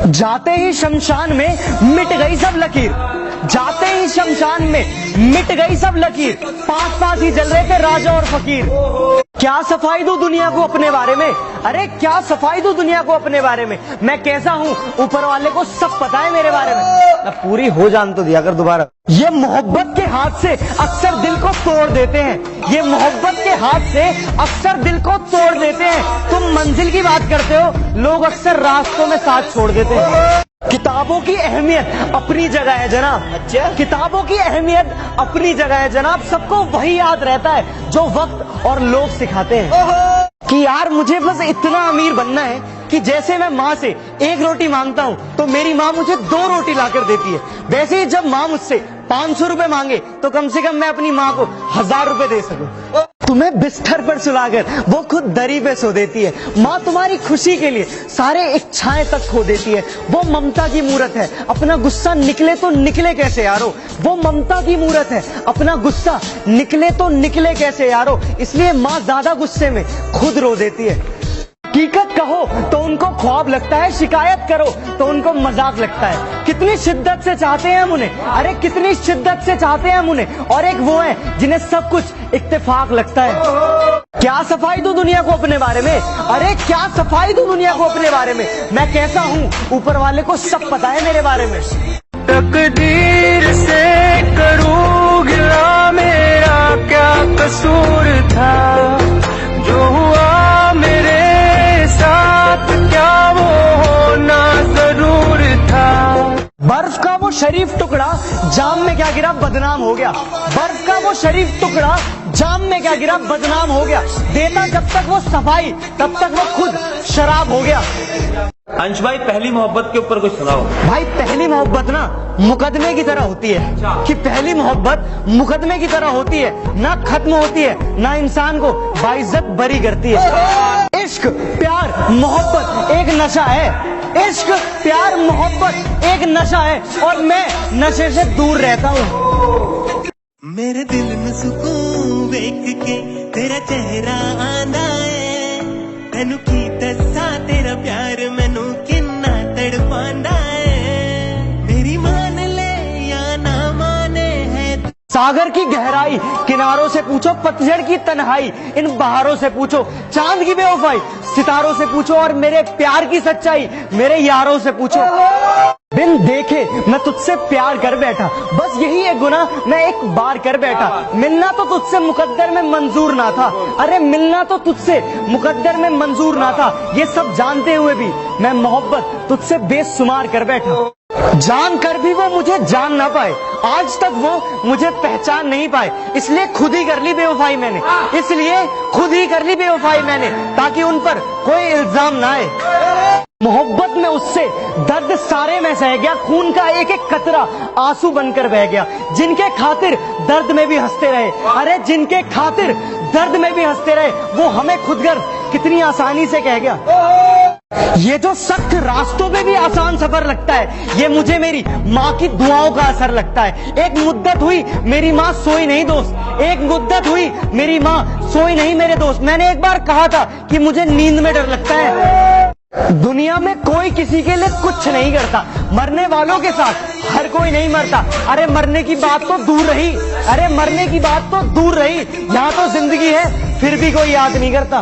जाते ही शमशान में मिट गई सब लकीर, जाते ही शमशान में मिट गई सब लकीर, पास पास ही जल रहे थे राजा और फकीर। क्या सफाई दूं दुनिया को अपने बारे में, अरे क्या सफाई दूं दुनिया को अपने बारे में, मैं कैसा हूँ ऊपर वाले को सब पता है मेरे बारे में। अब पूरी हो जान तो दिया कर दोबारा। ये मोहब्बत के हाथ से अक्सर दिल को तोड़ देते हैं, ये मोहब्बत के हाथ से अक्सर दिल को तोड़ देते हैं। तुम मंजिल की बात करते हो, लोग अक्सर रास्तों में साथ छोड़ देते हैं। किताबों की अहमियत अपनी जगह है जनाब, अच्छा किताबों की अहमियत अपनी जगह है जनाब। सबको वही याद रहता है जो वक्त और लोग सिखाते हैं कि यार मुझे बस इतना अमीर बनना है कि जैसे मैं माँ से एक रोटी मांगता हूँ तो मेरी माँ मुझे 2 रोटी लाकर देती है, वैसे ही जब माँ मुझसे 500 रुपए मांगे तो कम से कम मैं अपनी माँ को 1000 रुपए दे सकूं। तुम्हें बिस्तर पर सुलाकर वो खुद दरी पे सो देती है। माँ तुम्हारी खुशी के लिए सारे इच्छाएं तक खो देती है। वो ममता की मूरत है, अपना गुस्सा निकले तो निकले कैसे यारो। वो ममता की मूरत है, अपना गुस्सा निकले तो निकले कैसे यारो। इसलिए माँ ज्यादा गुस्से में खुद रो देती है। हकीकत कहो तो उनको ख्वाब लगता है, शिकायत करो तो उनको मजाक लगता है। कितनी शिद्दत से चाहते हैं हम उन्हें, अरे कितनी शिद्दत से चाहते हैं हम उन्हें। और एक वो है जिन्हें सब कुछ इत्तेफाक लगता है। क्या सफाई दूं दुनिया को अपने बारे में, अरे क्या सफाई दूं दुनिया को अपने बारे में, मैं कैसा हूँ ऊपर वाले को सब पता है मेरे बारे में। तकदीर से करूँ गिला, मेरा क्या कसूर था, जो हुआ मेरे साथ क्या वो होना जरूर था। बर्फ का वो शरीफ टुकड़ा जाम में क्या गिरा बदनाम हो गया, बर्फ का वो शरीफ टुकड़ा जाम में क्या गिरा बदनाम हो गया। देता जब तक वो सफाई तब तक वो खुद शराब हो गया। अंश भाई पहली मोहब्बत के ऊपर कुछ सुनाओ। भाई पहली मोहब्बत ना मुकदमे की तरह होती है कि पहली मोहब्बत मुकदमे की तरह होती है, ना खत्म होती है ना इंसान को बाइज्जत बरी करती है। इश्क प्यार मोहब्बत एक नशा है, इश्क प्यार मोहब्बत एक नशा है और मैं नशे से दूर रहता हूँ। मेरे दिल में सुकून देख के तेरा चेहरा आंदा है, तेनू की दसा तेरा प्यार मैनू किन्ना तड़पांदा है। मेरी मान ले या ना माने है। सागर की गहराई किनारों से पूछो, पतझड़ की तन्हाई इन बहारों से पूछो, चांद की बेवफाई सितारों से पूछो और मेरे प्यार की सच्चाई मेरे यारों से पूछो। बिन देखे मैं तुझसे प्यार कर बैठा, बस यही एक गुनाह मैं एक बार कर बैठा। मिलना तो तुझसे मुकद्दर में मंजूर ना था, अरे मिलना तो तुझसे मुकद्दर में मंजूर ना था। ये सब जानते हुए भी मैं मोहब्बत तुझसे बेशुमार कर बैठा। जान कर भी वो मुझे जान ना पाए, आज तक वो मुझे पहचान नहीं पाए, इसलिए खुद ही कर ली बेवफाई मैंने, इसलिए खुद ही कर ली बेवफाई मैंने, ताकि उन पर कोई इल्जाम ना आए। मोहब्बत में उससे दर्द सारे में सह गया, खून का एक एक कतरा आंसू बनकर बह गया। जिनके खातिर दर्द में भी हंसते रहे, अरे जिनके खातिर दर्द में भी हंसते रहे, वो हमें खुदगर्ज कितनी आसानी से कह गया। ये जो सख्त रास्तों पे भी आसान सफर लगता है, ये मुझे मेरी माँ की दुआओं का असर लगता है। एक मुद्दत हुई मेरी माँ सोई नहीं दोस्त, एक मुद्दत हुई मेरी माँ सोई नहीं मेरे दोस्त। मैंने एक बार कहा था कि मुझे नींद में डर लगता है। दुनिया में कोई किसी के लिए कुछ नहीं करता, मरने वालों के साथ हर कोई नहीं मरता। अरे मरने की बात तो दूर रही, अरे मरने की बात तो दूर रही, यहाँ तो जिंदगी है फिर भी कोई याद नहीं करता।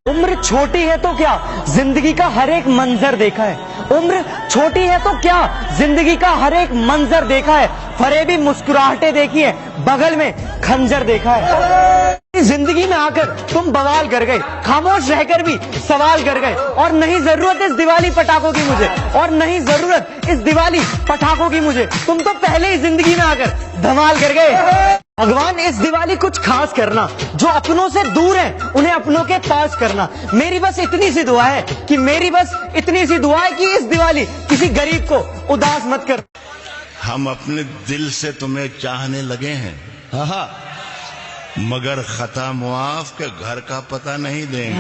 उम्र छोटी है तो क्या, जिंदगी का हर एक मंजर देखा है। उम्र छोटी है तो क्या, जिंदगी का हर एक मंजर देखा है। फरेबी मुस्कुराहटें देखी है, बगल में खंजर देखा है। जिंदगी में आकर तुम बवाल कर गए, खामोश रहकर भी सवाल कर गए। और नहीं जरूरत इस दिवाली पटाखों की मुझे, और नहीं जरूरत इस दिवाली पटाखों की मुझे, तुम तो पहले ही जिंदगी में आकर धमाल कर गए। भगवान इस दिवाली कुछ खास करना, जो अपनों से दूर हैं उन्हें अपनों के पास करना। मेरी बस इतनी सी दुआ है कि मेरी बस इतनी सी दुआ है कि इस दिवाली किसी गरीब को उदास मत कर। हम अपने दिल से तुम्हें चाहने लगे हैं, हाँ, मगर खता मुआफ के घर का पता नहीं देंगे।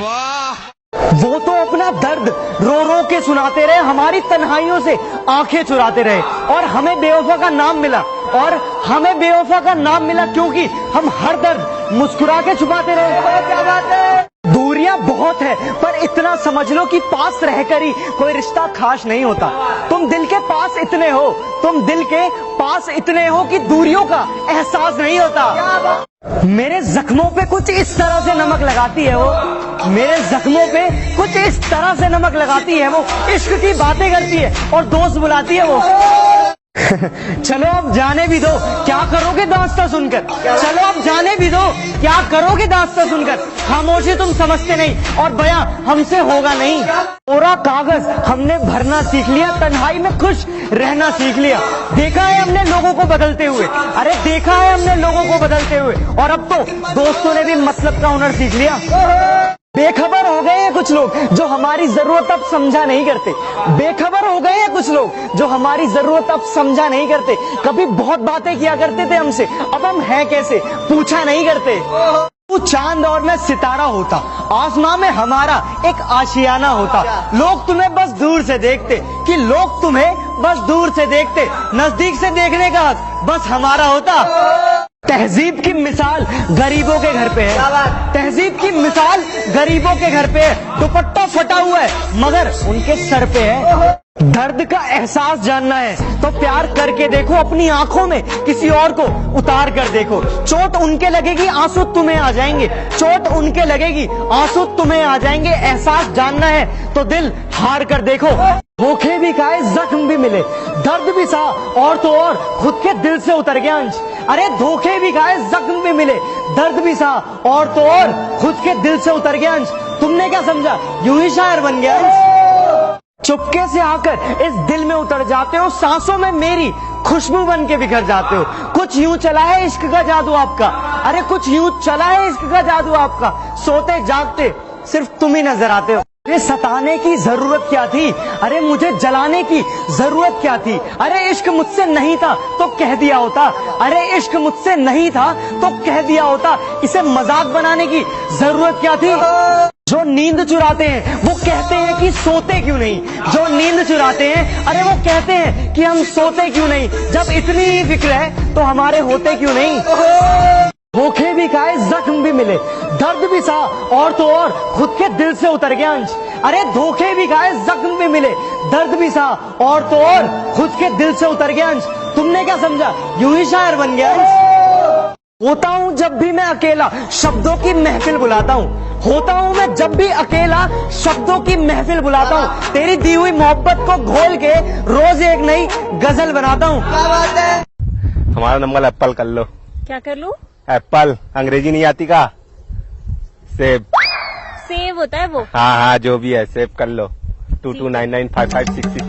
वो तो अपना दर्द रो रो के सुनाते रहे, हमारी तन्हाइयों से आंखें चुराते रहे, और हमें बेवफा का नाम मिला, और हमें बेवफा का नाम मिला क्योंकि हम हर दर्द मुस्कुरा के छुपाते रहे। क्या बात है। दूरी दूरियां बहुत है, पर इतना समझ लो कि पास रहकर ही कोई रिश्ता खास नहीं होता। तुम दिल के पास इतने हो, तुम दिल के पास इतने हो कि दूरियों का एहसास नहीं होता। मेरे जख्मों पे कुछ इस तरह से नमक लगाती है वो, मेरे जख्मों पे कुछ इस तरह से नमक लगाती है वो, इश्क की बातें करती है और दोस्त बुलाती है वो। चलो अब जाने भी दो, क्या करोगे दास्तां सुनकर, चलो अब जाने भी दो, क्या करोगे दास्तां सुनकर। खामोशी तुम समझते नहीं और बयां हमसे होगा नहीं। पूरा कागज हमने भरना सीख लिया, तन्हाई में खुश रहना सीख लिया। देखा है हमने लोगों को बदलते हुए, अरे देखा है हमने लोगों को बदलते हुए, और अब तो दोस्तों ने भी मतलब का हुनर सीख लिया। बेखबर हो गए हैं कुछ लोग जो हमारी जरूरत अब समझा नहीं करते, बेखबर हो गए हैं कुछ लोग जो हमारी जरूरत अब समझा नहीं करते। कभी बहुत बातें किया करते थे हमसे, अब हम हैं कैसे पूछा नहीं करते। तू चांद और मैं सितारा होता, आसमां में हमारा एक आशियाना होता। लोग तुम्हें बस दूर से देखते, कि लोग तुम्हें बस दूर से देखते, नजदीक से देखने का हक बस हमारा होता। तहजीब की मिसाल गरीबों के घर पे है, तहजीब की मिसाल गरीबों के घर पे है। दुपट्टा फटा हुआ है मगर उनके सर पे है। दर्द का एहसास जानना है तो प्यार करके देखो, अपनी आंखों में किसी और को उतार कर देखो। चोट उनके लगेगी, आंसू तुम्हें आ जाएंगे, चोट उनके लगेगी, आंसू तुम्हें आ जाएंगे। एहसास जानना है तो दिल हार कर देखो। धोखे भी खाए, जख्म भी मिले, दर्द भी सहा और तो और खुद के दिल से उतर गया अंश। अरे धोखे भी खाए, जख्म भी मिले, दर्द भी सहा और तो और खुद के दिल से उतर गया अंश। तुमने क्या समझा, यूं ही शायर बन गया अंश। चुपके से आकर इस दिल में उतर जाते हो, सांसों में मेरी खुशबू बन के बिखर जाते हो। कुछ यूं चला है इश्क का जादू आपका, अरे कुछ यूं चला है इश्क का जादू आपका। सोते जागते सिर्फ तुम ही नजर आते हो। ये सताने की जरूरत क्या थी, अरे मुझे जलाने की जरूरत क्या थी। अरे इश्क मुझसे नहीं था तो कह दिया होता, अरे इश्क मुझसे नहीं था तो कह दिया होता। इसे मजाक बनाने की जरूरत क्या थी। जो नींद चुराते हैं वो कहते हैं कि सोते क्यों नहीं, जो नींद चुराते हैं अरे वो कहते हैं कि हम सोते क्यों नहीं। जब इतनी ही फिक्र है तो हमारे होते क्यों नहीं। धोखे भी खाए, जख्म भी मिले, दर्द भी सहा और तो और खुद के दिल से उतर गया अंश। अरे धोखे भी खाए, जख्म भी मिले, दर्द भी सहा और तो और खुद के दिल से उतर गया अंश। तुमने क्या समझा, यूं ही शायर बन गया अंश। होता हूँ जब भी मैं अकेला, शब्दों की महफिल बुलाता हूँ। होता हूँ मैं जब भी अकेला, शब्दों की महफिल बुलाता हूँ। तेरी दी हुई मोहब्बत को घोल के रोज एक नई गजल बनाता हूँ। हमारा नंबर एप्पल कर लो। क्या कर लूं? एप्पल, अंग्रेजी नहीं आती का? सेब। सेव होता है वो? हाँ हाँ जो भी है, सेब कर लो। 22995566।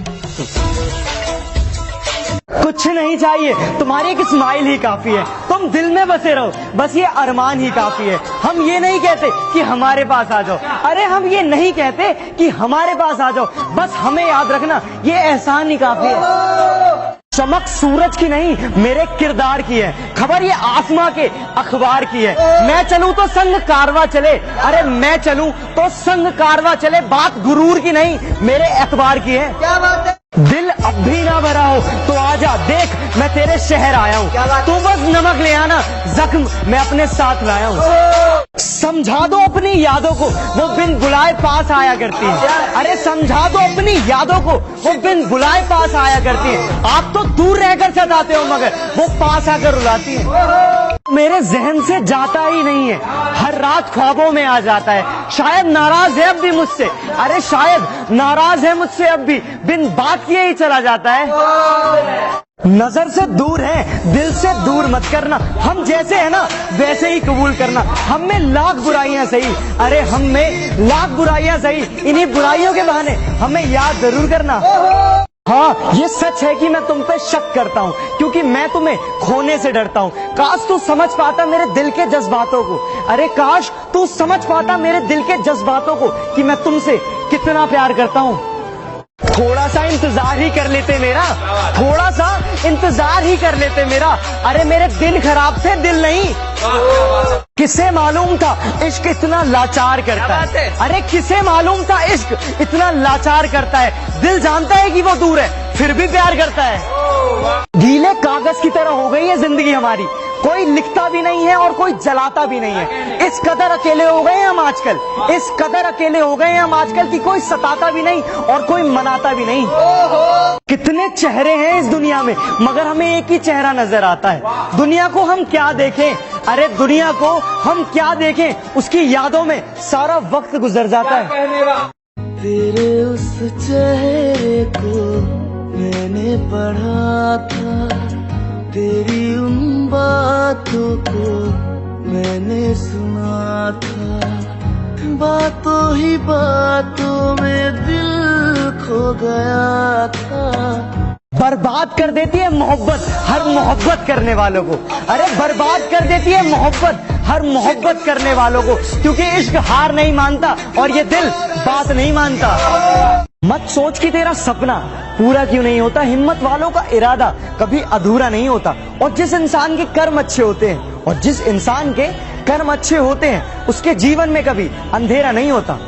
कुछ नहीं चाहिए, तुम्हारी एक स्माइल ही काफी है। तुम दिल में बसे रहो, बस ये अरमान ही काफी है। हम ये नहीं कहते कि हमारे पास आ जाओ, अरे हम ये नहीं कहते कि हमारे पास आ जाओ, बस हमें याद रखना ये एहसान ही काफी है। चमक सूरज की नहीं मेरे किरदार की है, खबर ये आसमां के अखबार की है। मैं चलूं तो संग कारवा चले, अरे मैं चलूं तो संग कारवा चले। बात गुरूर की नहीं मेरे एतबार की है। क्या बात है। दिल अब भी ना भरा हो तो आजा, देख मैं तेरे शहर आया हूँ। तू बस नमक ले आना, जख्म मैं अपने साथ लाया हूँ। समझा दो अपनी यादों को, वो बिन बुलाए पास आया करती है। अरे समझा दो अपनी यादों को, वो बिन बुलाए पास आया करती है। आप तो दूर रहकर सताते हो मगर वो पास आकर रुलाती है। मेरे जहन से जाता ही नहीं है, हर रात ख्वाबों में आ जाता है। शायद नाराज है अब भी मुझसे, अरे शायद नाराज है मुझसे अब भी, बिन बात किए ही चला जाता है। नजर से दूर है, दिल से दूर मत करना। हम जैसे है ना वैसे ही कबूल करना। हम में लाख बुराइयां सही, अरे हम में लाख बुराइयां सही, इन्हीं बुराइयों के बहाने हमें याद जरूर करना। हाँ ये सच है कि मैं तुम पे शक करता हूँ, क्योंकि मैं तुम्हें खोने से डरता हूँ। काश तू समझ पाता मेरे दिल के जज्बातों को, अरे काश तू समझ पाता मेरे दिल के जज्बातों को कि मैं तुमसे कितना प्यार करता हूँ। थोड़ा सा इंतजार ही कर लेते मेरा, थोड़ा सा इंतजार ही कर लेते मेरा। अरे मेरे दिन खराब थे दिल नहीं। किसे मालूम था इश्क इतना लाचार करता है, अरे किसे मालूम था इश्क इतना लाचार करता है। दिल जानता है कि वो दूर है फिर भी प्यार करता है। गीले कागज की तरह हो गई है जिंदगी हमारी, कोई लिखता भी नहीं है और कोई जलाता भी नहीं है। इस कदर अकेले हो गए हैं हम आजकल, इस कदर अकेले हो गए हैं हम आजकल कि कोई सताता भी नहीं और कोई मनाता भी नहीं। कितने चेहरे हैं इस दुनिया में, मगर हमें एक ही चेहरा नजर आता है। दुनिया को हम क्या देखें, अरे दुनिया को हम क्या देखें, उसकी यादों में सारा वक्त गुजर जाता है। तेरे उस चेहरे को मैंने पढ़ा था, तेरी उन बातों को मैंने सुना था, बातों ही बातों में दिल खो गया था। बर्बाद कर देती है मोहब्बत हर मोहब्बत करने वालों को, अरे बर्बाद कर देती है मोहब्बत हर मोहब्बत करने वालों को, क्योंकि इश्क हार नहीं मानता और ये दिल बात नहीं मानता। मत सोच कि तेरा सपना पूरा क्यों नहीं होता, हिम्मत वालों का इरादा कभी अधूरा नहीं होता। और जिस इंसान के कर्म अच्छे होते हैं, और जिस इंसान के कर्म अच्छे होते हैं, उसके जीवन में कभी अंधेरा नहीं होता।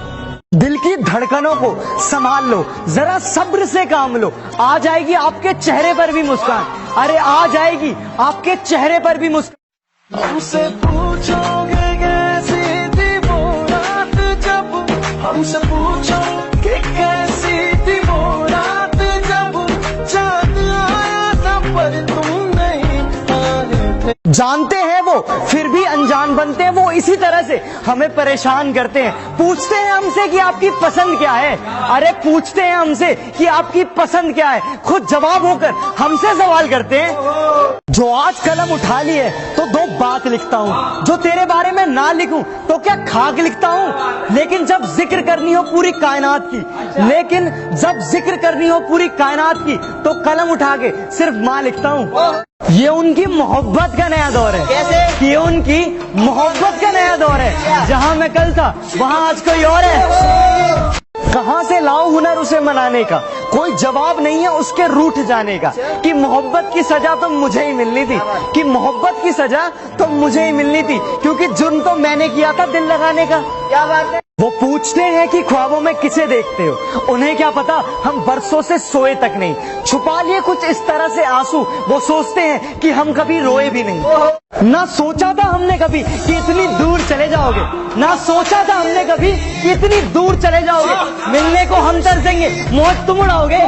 दिल की धड़कनों को संभाल लो, जरा सब्र से काम लो, आ जाएगी आपके चेहरे पर भी मुस्कान, अरे आ जाएगी आपके चेहरे पर भी मुस्कान। हमसे पूछोगे कैसी थी वो रात, जब हमसे पूछोगे कैसी थी वो रात, जब चाँद आया था पर तुम नहीं आए थे। जानते हैं वो फिर भी अनजान बनते हैं, वो इसी तरह से हमें परेशान करते हैं। पूछते हैं हमसे कि आपकी पसंद क्या है, अरे पूछते हैं हमसे कि आपकी पसंद क्या है, खुद जवाब होकर हमसे सवाल करते हैं। जो आज कलम उठा ली है तो दो बात लिखता हूँ, जो तेरे बारे में ना लिखूं तो क्या खाक लिखता हूँ। लेकिन जब जिक्र करनी हो पूरी कायनात की, लेकिन जब जिक्र करनी हो पूरी कायनात की, तो कलम उठा के सिर्फ माँ लिखता हूँ। ये उनकी मोहब्बत का नया दौर है, कैसे? ये उनकी मोहब्बत का नया दौर है, जहाँ मैं कल था वहाँ आज कोई और है। कहाँ से लाऊं हुनर उसे मनाने का, कोई जवाब नहीं है उसके रूठ जाने का, कि मोहब्बत की सजा तो मुझे ही मिलनी थी, कि मोहब्बत की सजा तो मुझे ही मिलनी थी, क्योंकि जुर्म तो मैंने किया था दिल लगाने का। क्या बात है। वो पूछते हैं कि ख्वाबों में किसे देखते हो, उन्हें क्या पता हम बरसों से सोए तक नहीं, छुपा लिए कुछ इस तरह से आंसू, वो सोचते हैं कि हम कभी रोए भी नहीं। ना सोचा था हमने कभी कि इतनी दूर चले जाओगे, ना सोचा था हमने कभी कि इतनी दूर चले जाओगे, मिलने को हम तरसेंगे मौत तुम उड़ाओगे।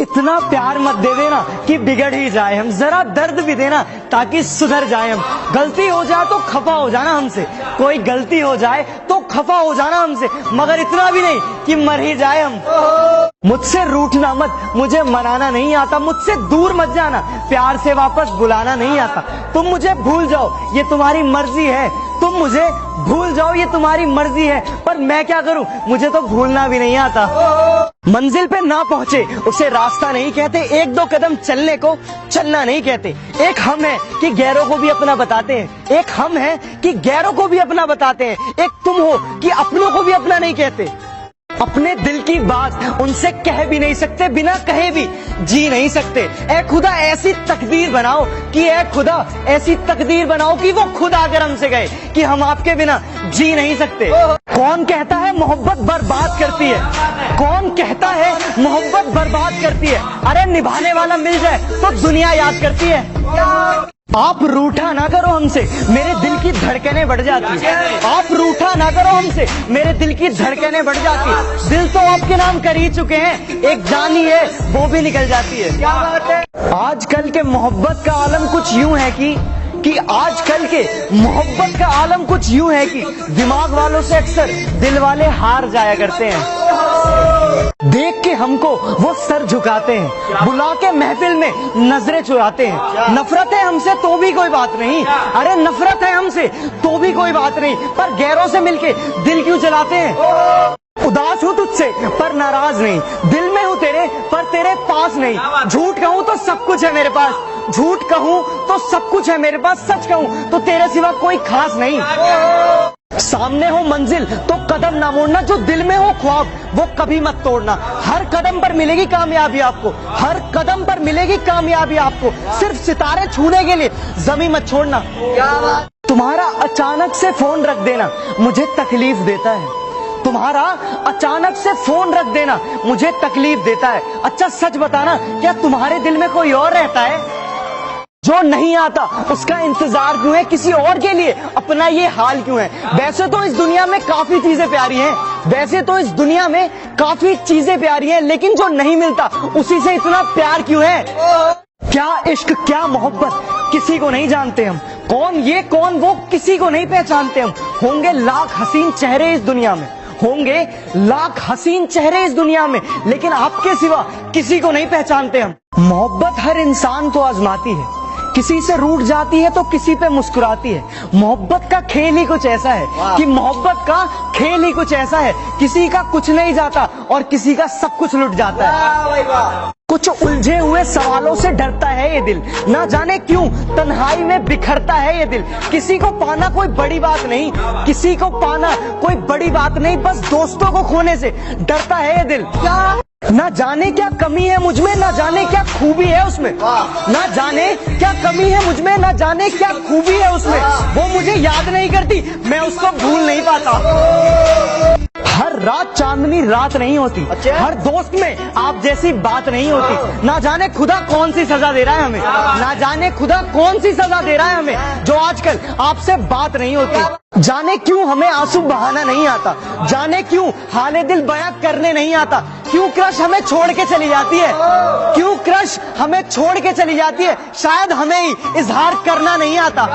इतना प्यार मत दे देना कि बिगड़ ही जाए हम, जरा दर्द भी देना ताकि सुधर जाए हम। गलती हो जाए तो खफा हो जाना हमसे, कोई गलती हो जाए तो खफा हो जाना हमसे, मगर इतना भी नहीं कि मर ही जाए हम। मुझसे रूठना मत, मुझे मनाना नहीं आता, मुझसे दूर मत जाना, प्यार से वापस बुलाना नहीं आता। तुम मुझे भूल जाओ ये तुम्हारी मर्जी है, तुम मुझे भूल जाओ ये तुम्हारी मर्जी है, पर मैं क्या करूं, मुझे तो भूलना भी नहीं आता। मंजिल पे ना पहुंचे उसे रास्ता नहीं कहते, एक दो कदम चलने को चलना नहीं कहते। एक हम है कि गैरों को भी अपना बताते हैं, एक हम है कि गैरों को भी अपना बताते हैं, एक तुम हो कि अपनों को भी अपना नहीं कहते। अपने दिल की बात उनसे कह भी नहीं सकते, बिना कहे भी जी नहीं सकते। ऐ खुदा ऐसी तकदीर बनाओ कि ऐ खुदा ऐसी तकदीर बनाओ कि वो खुद आकर हमसे गए कि हम आपके बिना जी नहीं सकते। कौन कहता है मोहब्बत बर्बाद करती है, कौन कहता है मोहब्बत बर्बाद करती है, अरे निभाने वाला मिल जाए तो दुनिया याद करती है। आप रूठा ना करो हमसे, मेरे दिल की धड़कनें बढ़ जाती है। आप रूठा ना करो हमसे, मेरे दिल की धड़कनें बढ़ जाती है। दिल तो आपके नाम कर ही चुके हैं, एक जान ही है वो भी निकल जाती है। क्या बात है। आजकल के मोहब्बत का आलम कुछ यूं है कि आजकल के मोहब्बत का आलम कुछ यूं है कि दिमाग वालों से अक्सर दिल वाले हार जाया करते हैं। देख के हमको वो सर झुकाते हैं, बुला के महफिल में नजरें चुराते हैं। नफरत है हमसे तो भी कोई बात नहीं, अरे नफरत है हमसे तो भी कोई बात नहीं, पर गैरों से मिलके दिल क्यों जलाते हैं। उदास हूँ तुझसे पर नाराज नहीं, दिल में हूँ तेरे पर तेरे पास नहीं। झूठ कहूँ तो सब कुछ है मेरे पास, झूठ कहूँ तो सब कुछ है मेरे पास, सच कहूँ तो तेरे सिवा कोई खास नहीं। सामने हो मंजिल तो कदम ना मोड़ना, जो दिल में हो ख्वाब वो कभी मत तोड़ना। हर कदम पर मिलेगी कामयाबी आपको, हर कदम पर मिलेगी कामयाबी आपको, सिर्फ सितारे छूने के लिए जमीन मत छोड़ना। तुम्हारा अचानक से फोन रख देना मुझे तकलीफ देता है, तुम्हारा अचानक से फोन रख देना मुझे तकलीफ देता है। अच्छा सच बताना, क्या तुम्हारे दिल में कोई और रहता है? जो नहीं आता उसका इंतजार क्यों है किसी और के लिए, अपना ये हाल क्यों है। वैसे तो इस दुनिया में काफी चीजें प्यारी हैं, वैसे तो इस दुनिया में काफी चीजें प्यारी हैं, लेकिन जो नहीं मिलता उसी से इतना प्यार क्यों है। क्या इश्क क्या मोहब्बत किसी को नहीं जानते हम, कौन ये कौन वो किसी को नहीं पहचानते हम। होंगे लाख हसीन चेहरे इस दुनिया में, होंगे लाख हसीन चेहरे इस दुनिया में, लेकिन आपके सिवा किसी को नहीं पहचानते हम। मोहब्बत हर इंसान को आजमाती है, किसी से रूठ जाती है तो किसी पे मुस्कुराती है। मोहब्बत का खेल ही कुछ ऐसा है कि मोहब्बत का खेल ही कुछ ऐसा है, किसी का कुछ नहीं जाता और किसी का सब कुछ लुट जाता है। कुछ उलझे हुए सवालों से डरता है ये दिल, ना जाने क्यों तन्हाई में बिखरता है ये दिल। किसी को पाना कोई बड़ी बात नहीं, किसी को पाना कोई बड़ी बात नहीं, बस दोस्तों को खोने से डरता है ये दिल। क्या ना जाने क्या कमी है मुझमें, ना जाने क्या खूबी है उसमें, ना जाने क्या कमी है मुझमें, ना जाने क्या खूबी है उसमें। वो मुझे याद नहीं करती, मैं उसको भूल नहीं पाता। हर रात चांदनी रात नहीं होती, हर दोस्त में आप जैसी बात नहीं होती। ना जाने खुदा कौन सी सजा दे रहा है हमें, ना जाने खुदा कौन सी सजा दे रहा है हमें, जो आजकल आपसे बात नहीं होती। जाने क्यों हमें आंसू बहाना नहीं आता, जाने क्यों हाले दिल बयां करने नहीं आता। क्यों क्रश हमें छोड़ के चली जाती है, क्यों क्रश हमें छोड़ के चली जाती है, शायद हमें ही इजहार करना नहीं आता।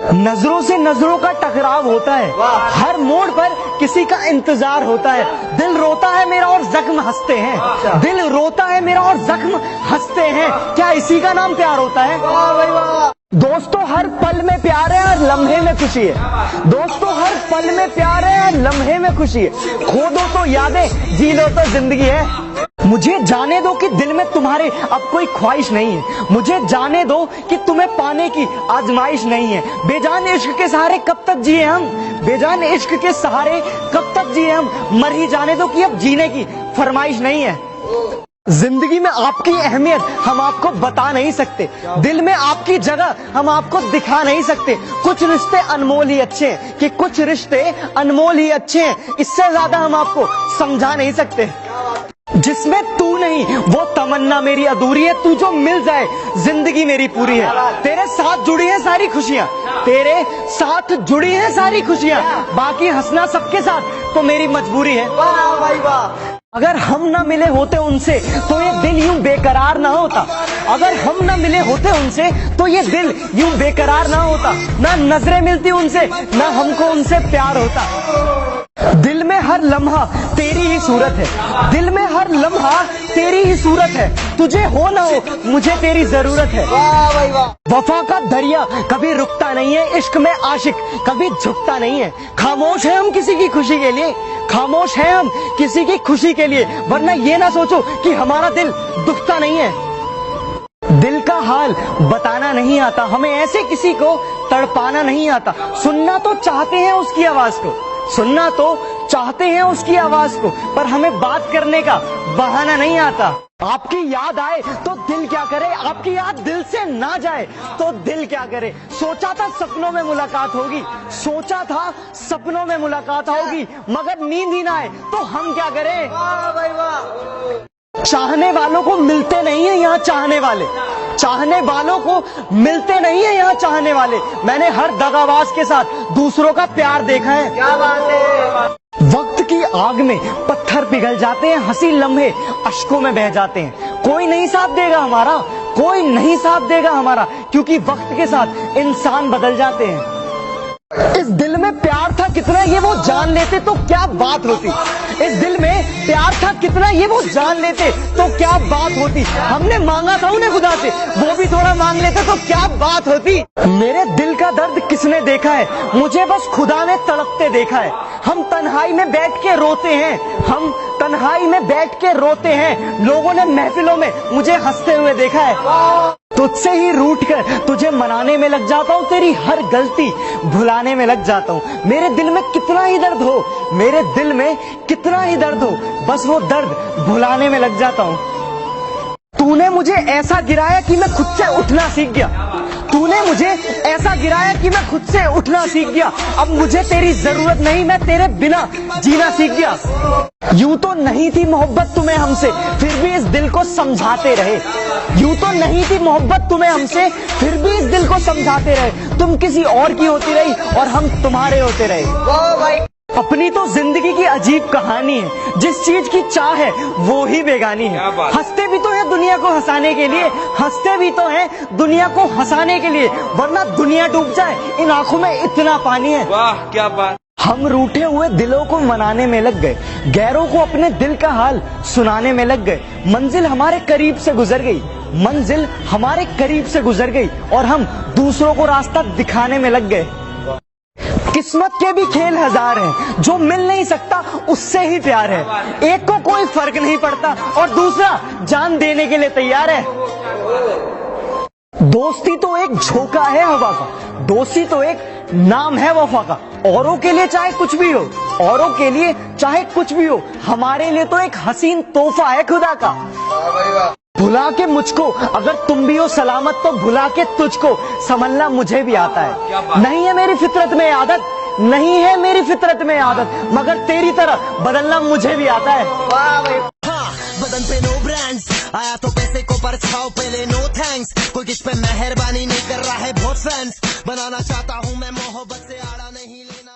नजरों से नजरों का टकराव होता है, हर मोड़ पर किसी का इंतजार होता है। दिल रोता है मेरा और जख्म हंसते हैं, दिल रोता है मेरा और जख्म हंसते हैं। क्या इसी का नाम प्यार होता है। दोस्तों हर पल में प्यार है और लम्हे में खुशी है, दोस्तों हर पल में प्यार है और लम्हे में खुशी है। खो दो तो यादें, जी लो तो जिंदगी है। मुझे जाने दो कि दिल में तुम्हारे अब कोई ख्वाहिश नहीं है, मुझे जाने दो कि तुम्हें पाने की आजमाइश नहीं है। बेजान इश्क के सहारे कब तक जिए हम, बेजान इश्क के सहारे कब तक जिए हम। मर ही जाने दो कि अब जीने की फरमाइश नहीं है। जिंदगी में आपकी अहमियत हम आपको बता नहीं सकते, दिल में आपकी जगह हम आपको दिखा नहीं सकते। कुछ रिश्ते अनमोल ही अच्छे हैं, कि कुछ रिश्ते अनमोल ही अच्छे हैं, इससे ज्यादा हम आपको समझा नहीं सकते। जिसमें तू नहीं वो तमन्ना मेरी अधूरी है, तू जो मिल जाए जिंदगी मेरी पूरी है। तेरे साथ जुड़ी है सारी खुशियाँ, तेरे साथ जुड़ी है सारी खुशियाँ, बाकी हंसना सबके साथ तो मेरी मजबूरी है। वाह भाई वाह। अगर हम ना मिले होते उनसे तो ये दिल यूं बेकरार ना होता, अगर हम ना मिले होते उनसे तो ये दिल यूं बेकरार ना होता। ना नजरें मिलती उनसे, ना हमको उनसे प्यार होता। दिल में हर लम्हा तेरी ही सूरत है, दिल में हर लम्हा तेरी ही सूरत है। तुझे हो ना हो मुझे तेरी जरूरत है। वाह भाई वाह। वफा का दरिया कभी रुकता नहीं है, इश्क में आशिक कभी झुकता नहीं है। खामोश है हम किसी की खुशी के लिए, खामोश है हम किसी की खुशी के लिए, वरना ये ना सोचो कि हमारा दिल दुखता नहीं है। दिल का हाल बताना नहीं आता, हमें ऐसे किसी को तड़पाना नहीं आता। सुनना तो चाहते हैं उसकी आवाज को, सुनना तो चाहते हैं उसकी आवाज को, पर हमें बात करने का बहाना नहीं आता। आपकी याद आए तो दिल क्या करे, आपकी याद दिल से ना जाए तो दिल क्या करे। सोचा था सपनों में मुलाकात होगी, सोचा था सपनों में मुलाकात होगी, मगर नींद ही ना आए तो हम क्या करें। वाह भाई वाह। चाहने वालों को मिलते नहीं है यहाँ चाहने वाले, चाहने वालों को मिलते नहीं है यहाँ चाहने वाले। मैंने हर दगाबाज के साथ दूसरों का प्यार देखा है। क्या बात है। वक्त की आग में पत्थर पिघल जाते हैं, हंसी लम्हे अश्कों में बह जाते हैं। कोई नहीं साथ देगा हमारा, कोई नहीं साथ देगा हमारा, क्योंकि वक्त के साथ इंसान बदल जाते हैं। इस दिल में प्यार था कितना ये वो जान लेते तो क्या बात होती, इस दिल में प्यार था कितना ये वो जान लेते तो क्या बात होती। हमने मांगा था उन्हें खुदा से, वो भी थोड़ा मांग लेते तो क्या बात होती। मेरे दिल का दर्द किसने देखा है, मुझे बस खुदा ने तड़पते देखा है। हम तन्हाई में बैठ के रोते हैं, हम तन्हाई में बैठ के रोते हैं, लोगों ने महफिलों में मुझे हंसते हुए देखा है। तुझसे ही रूठ कर तुझे मनाने में लग जाता हूँ, तेरी हर गलती भुलाने में लग जाता हूँ। मेरे दिल में कितना ही दर्द हो, मेरे दिल में कितना ही दर्द हो, बस वो दर्द भुलाने में लग जाता हूँ। तूने मुझे ऐसा गिराया कि मैं खुद से उठना सीख गया, तूने मुझे ऐसा गिराया कि मैं खुद से उठना सीख गया। अब मुझे तेरी जरूरत नहीं, मैं तेरे बिना जीना सीख गया। यूं तो नहीं थी मोहब्बत तुम्हें हमसे, फिर भी इस दिल को समझाते रहे, यूं तो नहीं थी मोहब्बत तुम्हें हमसे, फिर भी इस दिल को समझाते रहे। तुम किसी और की होती रही और हम तुम्हारे होते रहे। अपनी तो जिंदगी की अजीब कहानी है, जिस चीज की चाह है वो ही बेगानी है। हंसते भी तो है दुनिया को हंसाने के लिए, हंसते भी तो है दुनिया को हंसाने के लिए, वरना दुनिया डूब जाए इन आंखों में इतना पानी है। वाह क्या बात। हम रूठे हुए दिलों को मनाने में लग गए, गैरों को अपने दिल का हाल सुनाने में लग गए। मंजिल हमारे करीब से गुजर गई, मंजिल हमारे करीब से गुजर गई और हम दूसरों को रास्ता दिखाने में लग गए। किस्मत के भी खेल हजार हैं, जो मिल नहीं सकता उससे ही प्यार है। एक को कोई फर्क नहीं पड़ता और दूसरा जान देने के लिए तैयार है। दोस्ती तो एक झोंका है हवा का, दोस्ती तो एक नाम है वफा का। औरों के लिए चाहे कुछ भी हो, औरों के लिए चाहे कुछ भी हो, हमारे लिए तो एक हसीन तोहफा है खुदा का। भुला के मुझको अगर तुम भी हो सलामत, तो भुला के तुझको संभलना मुझे भी आता है। नहीं है मेरी फितरत में आदत, नहीं है मेरी फितरत में आदत, मगर तेरी तरह बदलना मुझे भी आता है। हाँ, बदन पे नो ब्रांड्स, आया तो पैसे को परछाओ पहले नो थैंक्स। कोई किस पे मेहरबानी नहीं कर रहा है, बहुत फैंस बनाना चाहता हूँ मैं मोहब्बत से, आड़ा नहीं लेना।